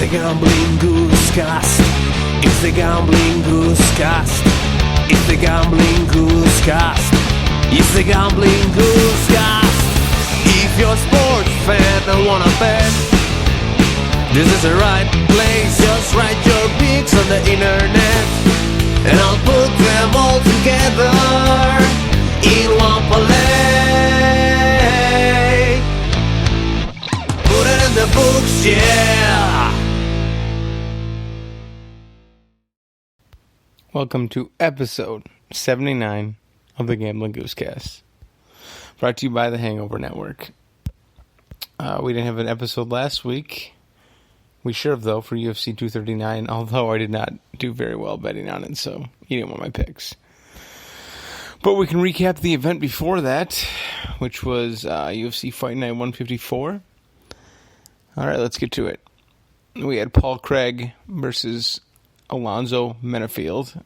the gambling goose cast. It's the gambling goose cast. It's the gambling goose cast. It's the gambling goose cast. If you're a sports fan and wanna bet, this is the right place. Just write your picks on the internet, and I'll put them all together in one parlay. Put it in the books, yeah. Welcome to episode 79 of the Gambling Goosecast, brought to you by the Hangover Network. We didn't have an episode last week. We should have, though, for UFC 239, although I did not do very well betting on it, so you didn't want my picks. But we can recap the event before that, which was UFC Fight Night 154. All right, let's get to it. We had Paul Craig versus Alonzo Menafield.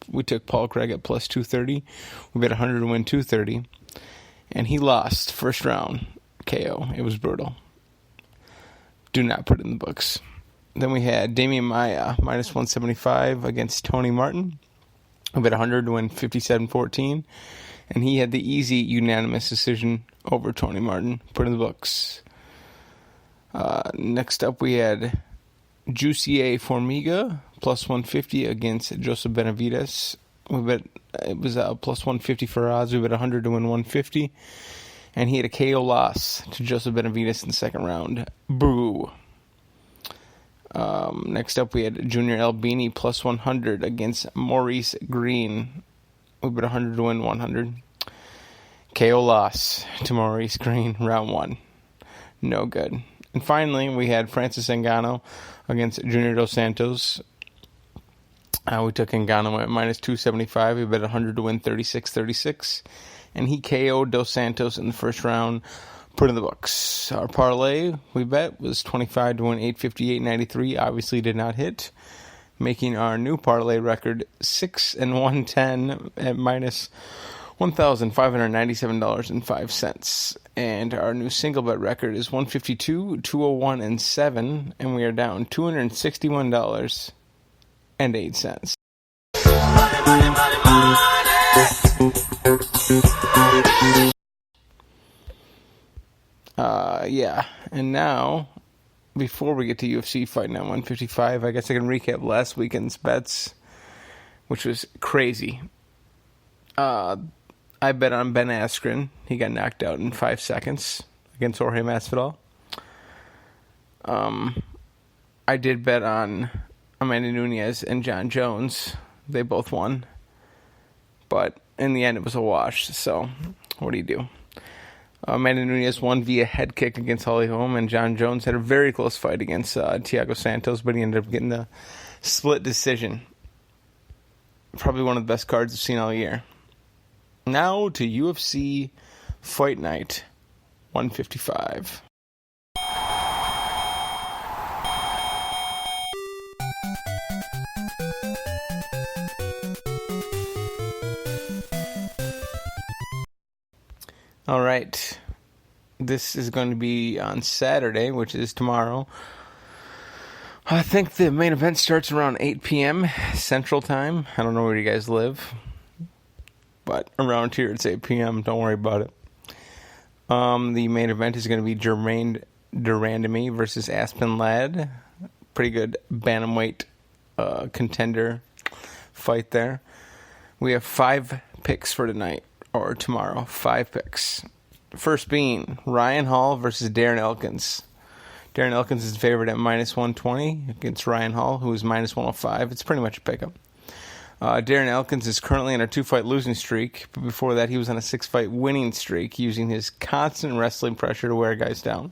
We took Paul Craig at plus 230. We bet 100 to win 230. And he lost first round KO. It was brutal. Do not put it in the books. Then we had Damian Maia minus 175 against Tony Martin. We bet 100 to win 57-14. And he had the easy unanimous decision over Tony Martin. Put in the books. Next up we had Jussier Formiga plus 150 against Joseph Benavidez. We bet it was plus 150 for odds. We bet 100 to win 150. And he had a KO loss to Joseph Benavidez in the second round. Boo. Next up we had Junior Albini plus 100 against Maurice Green. We bet 100 to win 100. KO loss to Maurice Green, round one. No good. And finally, we had Francis Ngannou against Junior Dos Santos. We took Ngannou at minus 275. We bet 100 to win 36-36. And he KO'd Dos Santos in the first round. Put in the books. Our parlay we bet was 25 to win 858.93. Obviously did not hit, making our new parlay record 6-110 at minus $1,597.05. And our new single bet record is 152, 201, and 7, and we are down $261.08. Yeah, and now, before we get to UFC Fight Night 155, I guess I can recap last weekend's bets, which was crazy. I bet on Ben Askren. He got knocked out in 5 seconds against Jorge Masvidal. I did bet on Amanda Nunes and John Jones. They both won. But in the end, it was a wash. So, what do you do? Amanda Nunes won via head kick against Holly Holm, and John Jones had a very close fight against Thiago Santos, but he ended up getting the split decision. Probably one of the best cards I've seen all year. Now to UFC Fight Night 155. All right. This is going to be on Saturday, which is tomorrow. I think the main event starts around 8 p.m. Central Time. I don't know where you guys live, but around here it's 8 p.m. Don't worry about it. The main event is going to be Jermaine Durandamy versus Aspen Ladd. Pretty good bantamweight contender fight there. We have 5 picks for tonight, or tomorrow. 5 picks. First being Ryan Hall versus Darren Elkins. Darren Elkins is favored at minus 120 against Ryan Hall, who is minus 105. It's pretty much a pickup. Darren Elkins is currently on a 2-fight losing streak, but before that he was on a 6-fight winning streak, using his constant wrestling pressure to wear guys down.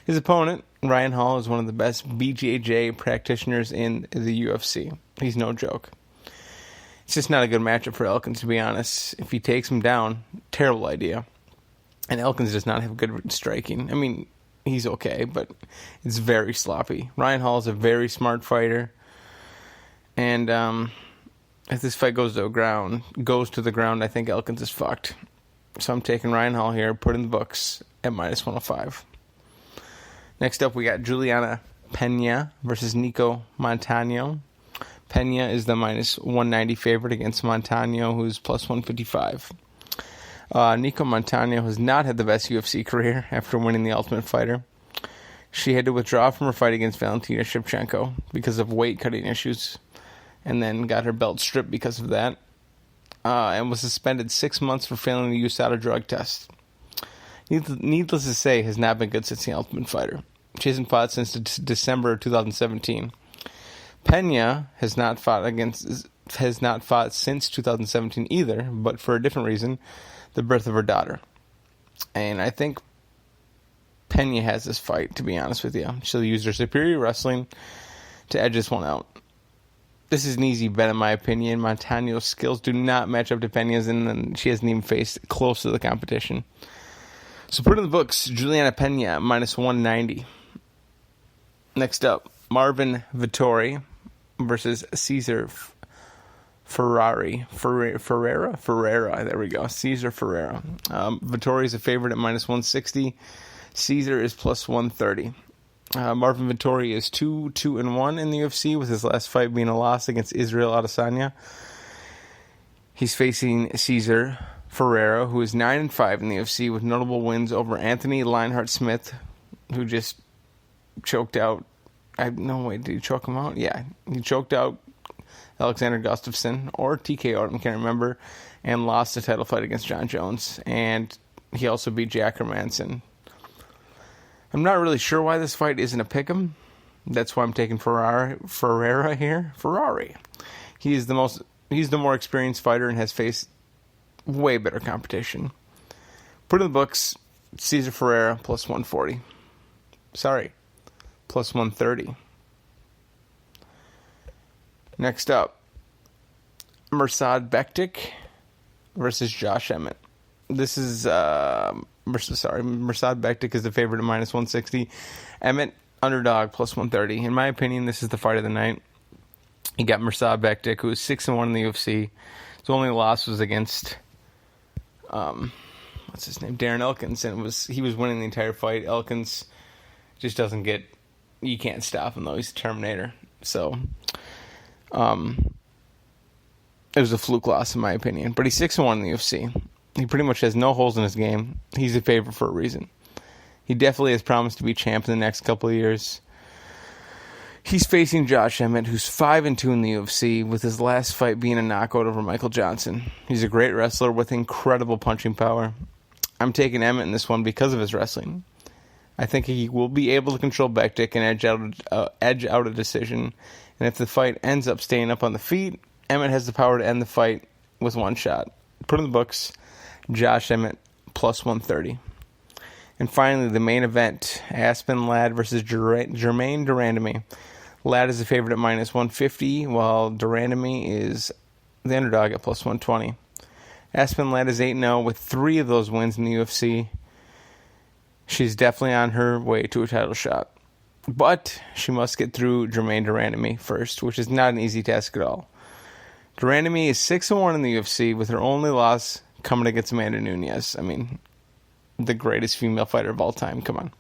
His opponent, Ryan Hall, is one of the best BJJ practitioners in the UFC. He's no joke. It's just not a good matchup for Elkins, to be honest. If he takes him down, terrible idea. And Elkins does not have good striking. I mean, he's okay, but it's very sloppy. Ryan Hall is a very smart fighter. And if this fight goes to the ground, I think Elkins is fucked. So I'm taking Ryan Hall here, put in the books at minus 105. Next up, we got Juliana Pena versus Nico Montano. Pena is the minus 190 favorite against Montano, who's plus 155. Nico Montano has not had the best UFC career after winning the Ultimate Fighter. She had to withdraw from her fight against Valentina Shevchenko because of weight-cutting issues, and then got her belt stripped because of that, and was suspended 6 months for failing the USADA drug test. Needless to say, has not been good since the Ultimate Fighter. She hasn't fought since December 2017. Pena has not fought since 2017 either, but for a different reason, the birth of her daughter. And I think Pena has this fight, to be honest with you. She'll use her superior wrestling to edge this one out. This is an easy bet, in my opinion. Montano's skills do not match up to Pena's, and she hasn't even faced close to the competition. So put in the books, Juliana Pena, minus 190. Next up, Marvin Vettori versus Cesar Ferreira, there we go. Cesar Ferreira. Vettori is a favorite at minus 160. Caesar is plus 130. Marvin Vettori is 2-1 in the UFC, with his last fight being a loss against Israel Adesanya. He's facing Cesar Ferreira, who is 9-5 in the UFC, with notable wins over Anthony Lionheart Smith, who just choked out. Did he choke him out? Yeah, he choked out Alexander Gustafsson, or TKO, I can't remember, and lost the title fight against John Jones. And he also beat Jack Hermanson. I'm not really sure why this fight isn't a pick'em. That's why I'm taking Ferreira here. Ferrari. He's the more experienced fighter and has faced way better competition. Put in the books, Cesar Ferreira plus 140. Plus 130. Next up, Mirsad Bektic versus Josh Emmett. This is Mirsad Bektic is the favorite at minus 160. Emmett, underdog, plus 130. In my opinion, this is the fight of the night. You got Mirsad Bektic, who is 6-1 in the UFC. His only loss was against what's his name? Darren Elkins, and he was winning the entire fight. Elkins just doesn't get. You can't stop him though. He's a Terminator. So, it was a fluke loss in my opinion. But he's 6-1 in the UFC. He pretty much has no holes in his game. He's a favorite for a reason. He definitely has promised to be champ in the next couple of years. He's facing Josh Emmett, who's 5-2 in the UFC, with his last fight being a knockout over Michael Johnson. He's a great wrestler with incredible punching power. I'm taking Emmett in this one because of his wrestling. I think he will be able to control Bektic and edge out a decision. And if the fight ends up staying up on the feet, Emmett has the power to end the fight with one shot. Put in the books, Josh Emmett plus 130. And finally, the main event, Aspen Ladd versus Jermaine Durandamy. Ladd is the favorite at minus 150, while Durandamy is the underdog at plus 120. Aspen Ladd is 8-0 with 3 of those wins in the UFC. She's definitely on her way to a title shot. But she must get through Jermaine Durandamy first, which is not an easy task at all. Durandamy is 6-1 in the UFC, with her only loss coming against Amanda Nunes. I mean, the greatest female fighter of all time. Come on.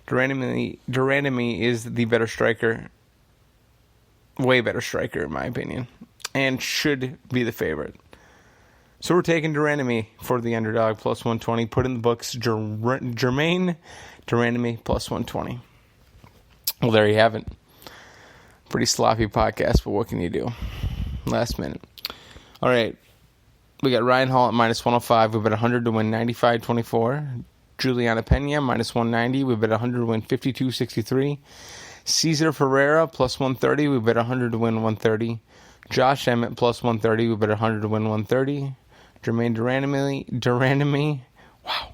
Durandamy is the better striker. Way better striker, in my opinion. And should be the favorite. So we're taking Durandamy for the underdog, plus 120. Put in the books, Jermaine Durandamy, plus 120. Well, there you have it. Pretty sloppy podcast, but what can you do? Last minute. All right. We got Ryan Hall at minus 105. We bet 100 to win 95-24. Juliana Pena, minus 190. We bet 100 to win 52-63. Cesar Ferreira, plus 130. We bet 100 to win 130. Josh Emmett, plus 130. We bet 100 to win 130. Jermaine Durandamy, wow,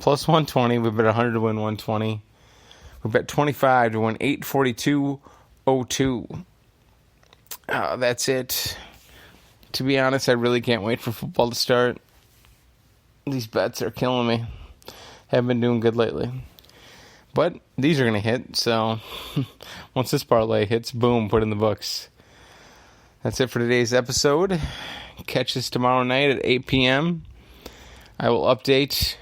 plus 120. We bet 100 to win 120. We bet 25 to win 842.02. That's it. To be honest, I really can't wait for football to start. These bets are killing me. Haven't been doing good lately. But these are going to hit, so once this parlay hits, boom, put in the books. That's it for today's episode. Catch us tomorrow night at 8 p.m. I will update.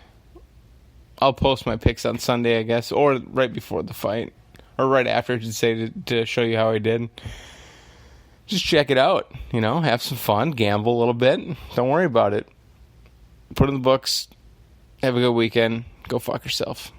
I'll post my picks on Sunday, I guess, or right before the fight, or right after, I should say, to show you how I did. Just check it out, have some fun, gamble a little bit. Don't worry about it. Put in the books. Have a good weekend. Go fuck yourself.